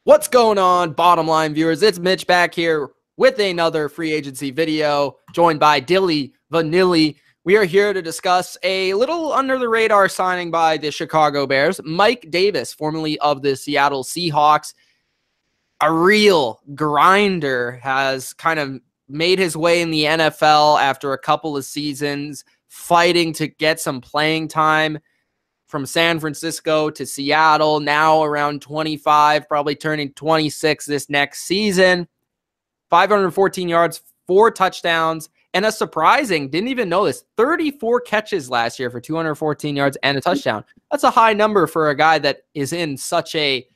What's going on, bottom line viewers? It's Mitch back here with another free agency video, joined by Dilly Vanilli. We are here to discuss a little under the radar signing by the Chicago Bears. Mike Davis, formerly of the Seattle Seahawks, a real grinder, has kind of made his way in the NFL after a couple of seasons, fighting to get some playing time. From San Francisco to Seattle, now around 25, probably turning 26 this next season. 514 yards, 4 touchdowns, and a surprising, didn't even know this, 34 catches last year for 214 yards and a touchdown. That's a high number for a guy that is in such a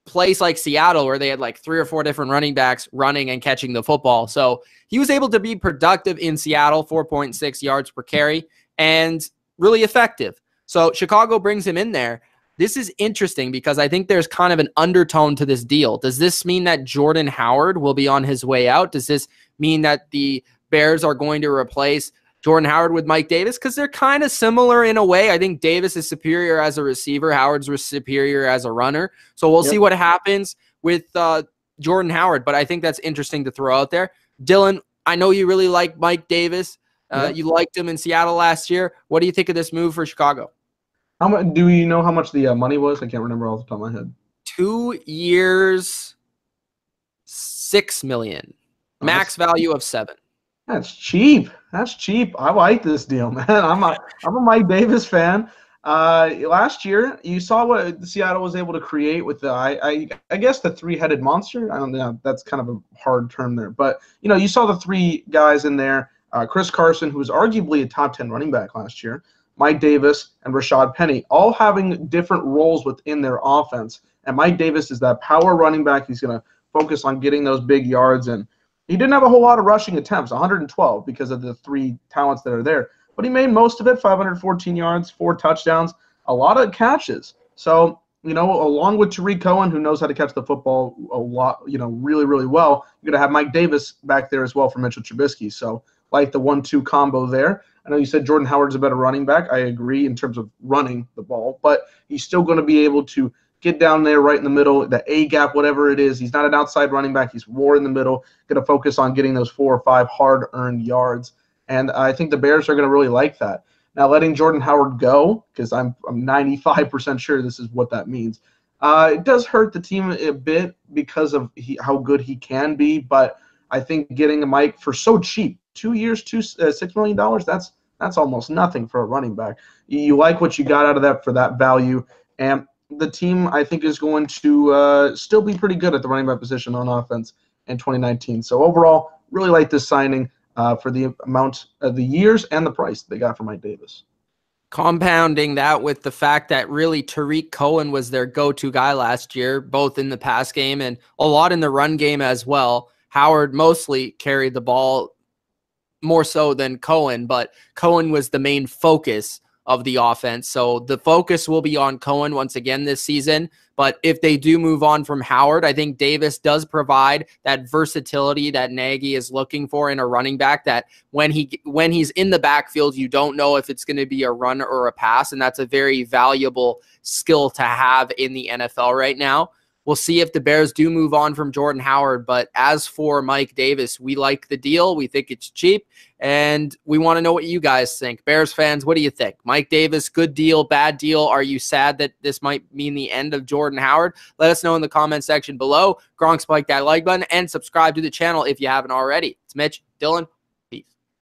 place like Seattle where they had like 3 or 4 different running backs running and catching the football. So he was able to be productive in Seattle, 4.6 yards per carry, and really effective. So Chicago brings him in there. This is interesting because I think there's kind of an undertone to this deal. Does this mean that Jordan Howard will be on his way out? Does this mean that the Bears are going to replace Jordan Howard with Mike Davis? Because they're kind of similar in a way. I think Davis is superior as a receiver. Howard's superior as a runner. So we'll see what happens with Jordan Howard. But I think that's interesting to throw out there. Dylan, I know you really like Mike Davis. You liked him in Seattle last year. What do you think of this move for Chicago? How much do you know how much the money was? I can't remember off the top of my head. 2 years, $6 million. Max value of 7. That's cheap. That's cheap. I like this deal, man. I'm a Mike Davis fan. Last year, you saw what Seattle was able to create with the I guess the 3-headed monster. I don't know. That's kind of a hard term there, but you saw the 3 guys in there. Chris Carson, who was arguably a top 10 running back last year, Mike Davis, and Rashad Penny, all having different roles within their offense. And Mike Davis is that power running back. He's going to focus on getting those big yards. And he didn't have a whole lot of rushing attempts, 112, because of the 3 talents that are there. But he made most of it, 514 yards, 4 touchdowns, a lot of catches. So, along with Tariq Cohen, who knows how to catch the football a lot, really, really well, you're going to have Mike Davis back there as well for Mitchell Trubisky. So, like the 1-2 combo there. I know you said Jordan Howard's a better running back. I agree in terms of running the ball, but he's still going to be able to get down there right in the middle, the A-gap, whatever it is. He's not an outside running back. He's more in the middle, going to focus on getting those 4 or 5 hard-earned yards. And I think the Bears are going to really like that. Now, letting Jordan Howard go, because I'm 95% sure this is what that means, it does hurt the team a bit because of how good he can be, but I think getting a Mike for so cheap, 2 years, $6 million, that's almost nothing for a running back. You like what you got out of that for that value, and the team, I think, is going to still be pretty good at the running back position on offense in 2019. So overall, really like this signing for the amount of the years and the price they got for Mike Davis. Compounding that with the fact that really Tariq Cohen was their go-to guy last year, both in the pass game and a lot in the run game as well. Howard mostly carried the ball more so than Cohen, but Cohen was the main focus of the offense. So the focus will be on Cohen once again this season. But if they do move on from Howard, I think Davis does provide that versatility that Nagy is looking for in a running back, that when he's in the backfield, you don't know if it's going to be a run or a pass. And that's a very valuable skill to have in the NFL right now. We'll see if the Bears do move on from Jordan Howard. But as for Mike Davis, we like the deal. We think it's cheap. And we want to know what you guys think. Bears fans, what do you think? Mike Davis, good deal, bad deal? Are you sad that this might mean the end of Jordan Howard? Let us know in the comment section below. Gronk, spike that like button and subscribe to the channel if you haven't already. It's Mitch, Dylan.